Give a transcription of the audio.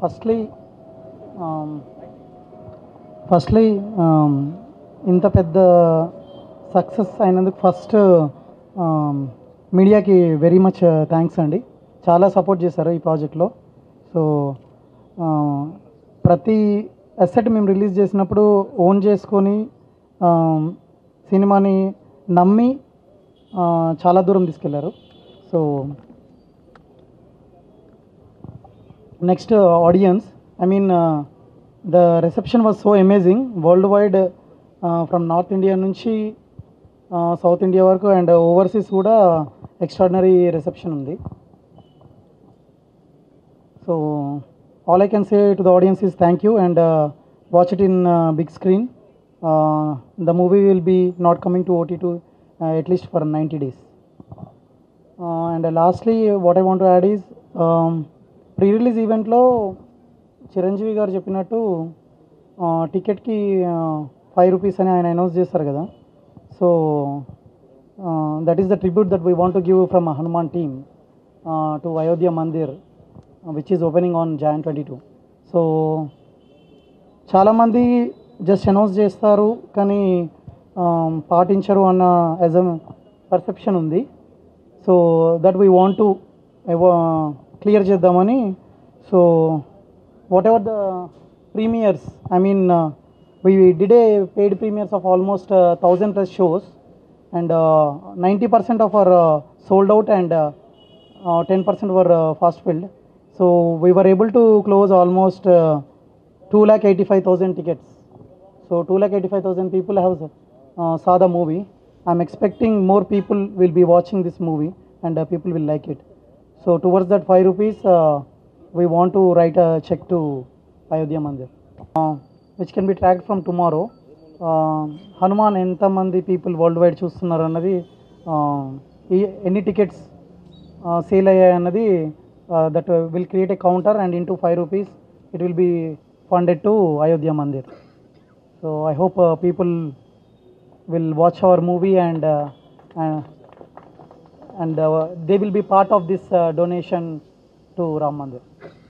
Firstly firstly ఇంత పెద్ద success అయినందుకు ఫస్ట్ మీడియాకి వెరీ మచ్ థ్యాంక్స్ అండి. చాలా సపోర్ట్ చేశారు ఈ ప్రాజెక్ట్లో. సో ప్రతి అసెట్ మేము రిలీజ్ చేసినప్పుడు ఓన్ చేసుకొని సినిమాని నమ్మి చాలా దూరం తీసుకెళ్లారు. So next audience, I mean, the reception was so amazing worldwide, from North India నుంచి South India వరకు అండ్ ఓవర్సీస్ కూడా ఎక్స్ట్రాడినరీ రిసెప్షన్ ఉంది. So all I can say to the audience is thank you and watch it in big screen. The movie will be not coming to OTT at least for 90 days. And lastly, what I want to add is, pre release ఈవెంట్లో చిరంజీవి గారు చెప్పినట్టు టికెట్కి ₹5 అని ఆయన announce చేస్తారు కదా. So that is the tribute that we want to give from Hanuman team to Ayodhya Mandir which is opening on Jan 22. So చాలామంది just announce చేస్తారు కానీ పాటించరు అన్న యాజ్ అ పర్సెప్షన్ ఉంది. So that we want to clear చేద్దామని. So what the premiers, I mean, we did a paid premieres of almost 1,000+ shows and 90% of our sold out and 10% were fast filled. So we were able to close almost 285,000 tickets. So 285,000 people have saw the movie. I'm expecting more people will be watching this movie and people will like it. So towards that ₹5, we want to write a check to Ayodhya Mandir, which can be tracked from tomorrow. Hanuman ఎంతమంది people world wide చూస్తున్నారు అన్నది, ఎన్ని tickets sale అయ్యాయి అన్నది, that will create a counter and into ₹5 it will be funded to Ayodhya Mandir. So I hope people will watch our movie and they will be part of this donation to Ram Mandir.